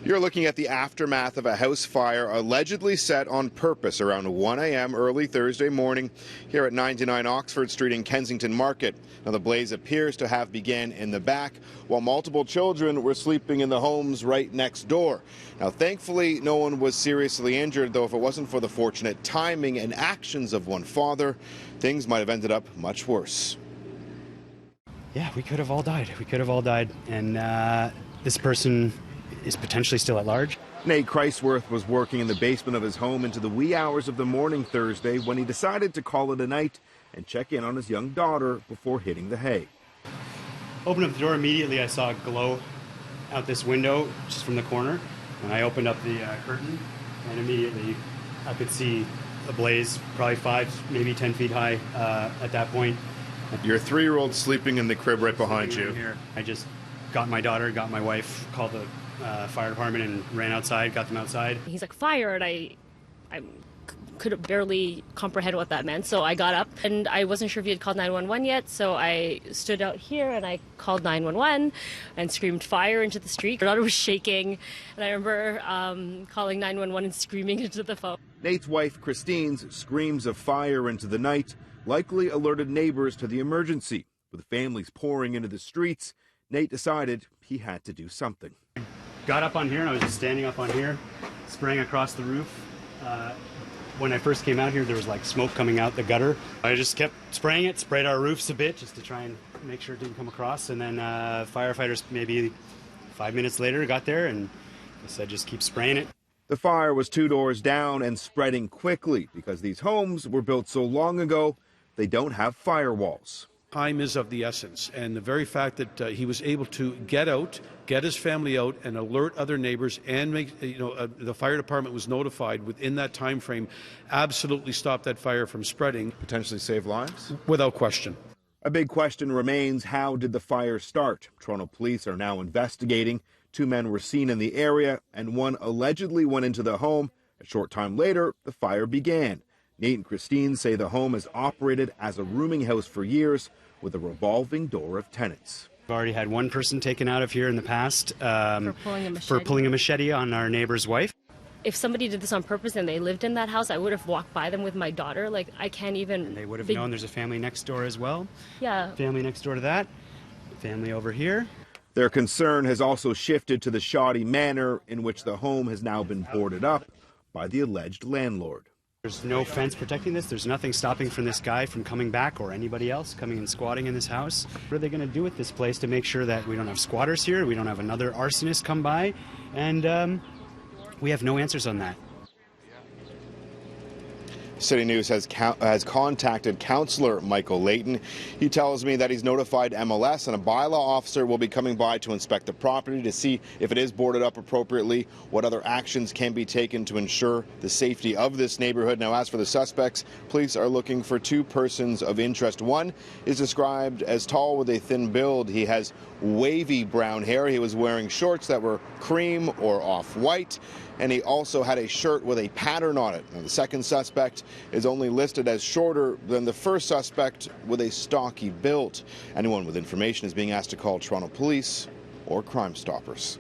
You're looking at the aftermath of a house fire allegedly set on purpose around 1 a.m. early Thursday morning here at 99 Oxford Street in Kensington Market. Now, the blaze appears to have began in the back while multiple children were sleeping in the homes right next door. Now, thankfully, no one was seriously injured, though if it wasn't for the fortunate timing and actions of one father, things might have ended up much worse. Yeah, we could have all died. We could have all died. And this person is potentially still at large. Nate Kreiswirth was working in the basement of his home into the wee hours of the morning Thursday when he decided to call it a night and check in on his young daughter before hitting the hay. Opened up the door immediately. I saw a glow out this window just from the corner. And I opened up the curtain, and immediately I could see a blaze, probably 5, maybe 10 feet high at that point. Your 3-year-old sleeping in the crib right behind you. Here. I just got my daughter, got my wife, called the fire department and ran outside, got them outside. He's like, fire, and I could barely comprehend what that meant. So I got up, and I wasn't sure if he had called 911 yet, so I stood out here and I called 911 and screamed fire into the street. My daughter was shaking, and I remember calling 911 and screaming into the phone. Nate's wife, Christine's screams of fire into the night likely alerted neighbors to the emergency. With families pouring into the streets, Nate decided he had to do something. Got up on here, and I was just standing up on here, spraying across the roof. When I first came out here, there was like smoke coming out the gutter. I just kept spraying it, sprayed our roofs a bit just to try and make sure it didn't come across. And then firefighters maybe 5 minutes later got there, and I said just keep spraying it. The fire was 2 doors down and spreading quickly because these homes were built so long ago they don't have firewalls. Time is of the essence, and the very fact that he was able to get out, get his family out, and alert other neighbors, and make the fire department was notified within that time frame, absolutely stopped that fire from spreading. Potentially save lives? Without question. A big question remains: how did the fire start? Toronto police are now investigating. 2 men were seen in the area, and one allegedly went into the home. A short time later, the fire began. Nate and Christine say the home has operated as a rooming house for years, with a revolving door of tenants. We've already had one person taken out of here in the past for pulling a machete on our neighbor's wife. If somebody did this on purpose and they lived in that house, I would have walked by them with my daughter. Like, I can't even... And they would have known there's a family next door as well. Yeah. Family next door to that. Family over here. Their concern has also shifted to the shoddy manner in which the home has now been boarded up by the alleged landlord. There's no fence protecting this. There's nothing stopping from this guy from coming back or anybody else coming and squatting in this house. What are they going to do with this place to make sure that we don't have squatters here, we don't have another arsonist come by, and we have no answers on that. CityNews has contacted Councillor Michael Layton. He tells me that he's notified MLS, and a bylaw officer will be coming by to inspect the property to see if it is boarded up appropriately, what other actions can be taken to ensure the safety of this neighborhood. Now, as for the suspects, police are looking for 2 persons of interest. One is described as tall with a thin build. He has wavy brown hair. He was wearing shorts that were cream or off-white, and he also had a shirt with a pattern on it. Now, the second suspect is only listed as shorter than the first suspect with a stocky build. Anyone with information is being asked to call Toronto Police or Crime Stoppers.